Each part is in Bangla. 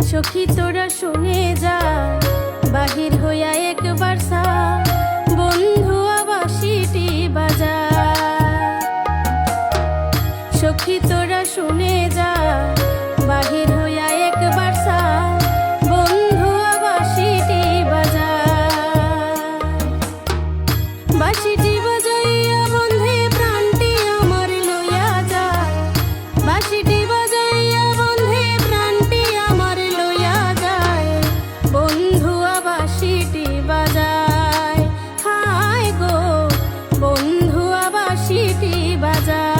সখী তোরা শুনে যা, বাহির হইয়া একবার সা, বন্ধু বাঁশিটি বাজা। সখী তোরা শুনে যা, বাহির হইয়া একবার সা, বন্ধু বাঁশিটি বাজা। বাঁশিটি বাজাইয়া বন্ধে প্রাণটি আমার লইয়া যায়, বাঁশিটি বাজাইয়া বন্ধে প্রাণটি আমার লইয়া যায়, বন্ধু বাঁশিটি বাজায়। হায় গো বন্ধু বাঁশিটি বাজায়।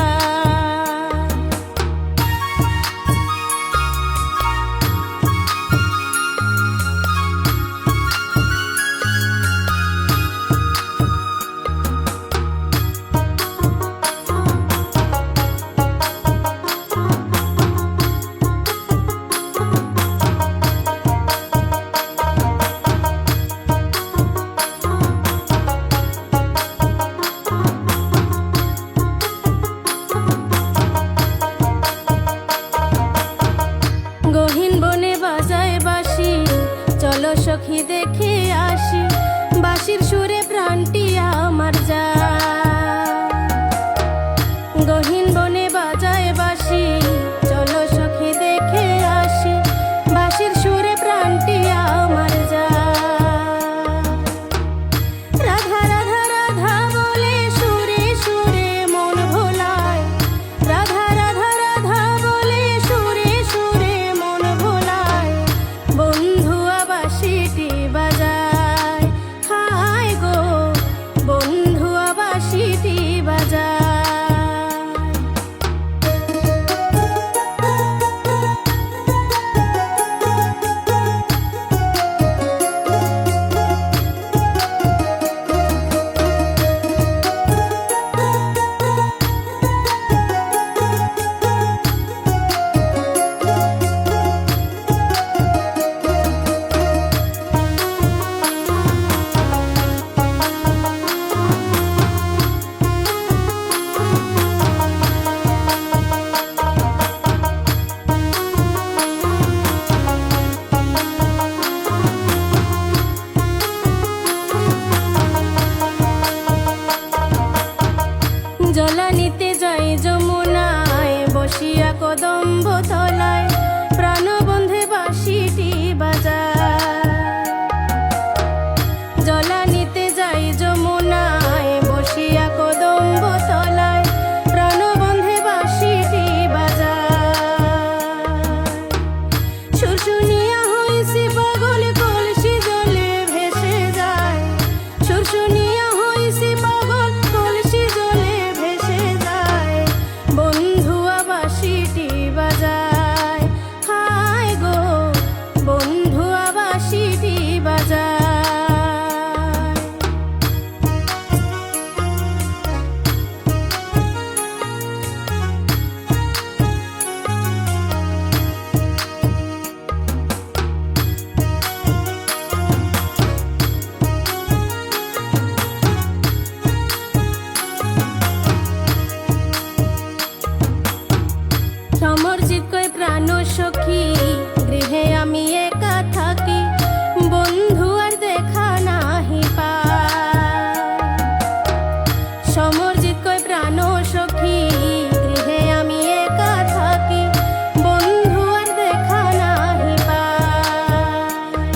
গহীন বনে বাজায় বাঁশি, চলো সখী দেখে আসি, বাঁশির সুরে প্রাণটি আমার যায়। গহীন বনে বাজায় বাঁশি, চলো সখী দেখে আসি, বাঁশির সুরে প্রাণটি আমার যায়। রাধা রাধা রাধা বলে সুরে সুরে মন ভোলায়, রাধা রাধা রাধা বলে সুরে সুরে মন ভোলায়, বন্ধু বাঁশিটি বাজায়। হায় গো বন্ধু বাঁশিটি বাজায়। জলা নিতে যাই যমুনায়, বসিয়া কদম্ব তলায়, প্রাণবন্ধে বাঁশিটি বাজায়। জলা নিতে যাই যমুনায়, বসিয়া কদম্ব তলায়, প্রাণবন্ধে বাঁশিটি বাজায়। সুর শুনিয়া হইছি পাগল, কলসি জলে ভেসে যায়, সুর শুনিয়া হইছি পাগল, কলসি জলে ভেসে যায়, বন্ধু বাঁশিটি বাজায়। হায় গো বন্ধু বাঁশিটি বাজায়। সমরজিৎ কয় প্রাণ সখী, গৃহে আমি একা থাকি, বন্ধু আর দেখা নাহি পাই। সমরজিৎ কয় প্রাণ সখী, গৃহে আমি একা থাকি, বন্ধু আর দেখা নাহি পাই।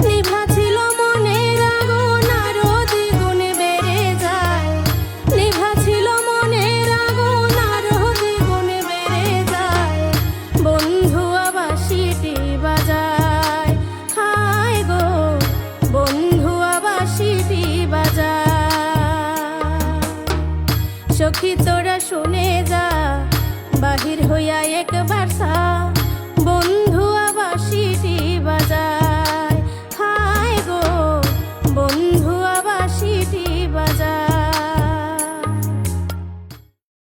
নিভা ছিল মনের আগুন, আরো দ্বিগুণ বেড়ে যায়, নিভা ছিল মনের আগুন, আরো দ্বিগুণ বেড়ে যায়, বন্ধু বাঁশিটি বাজায়। হায় গো বন্ধু বাঁশিটি বাজায়। সখী তোরা শুনে যা, বাহির হইয়া একবার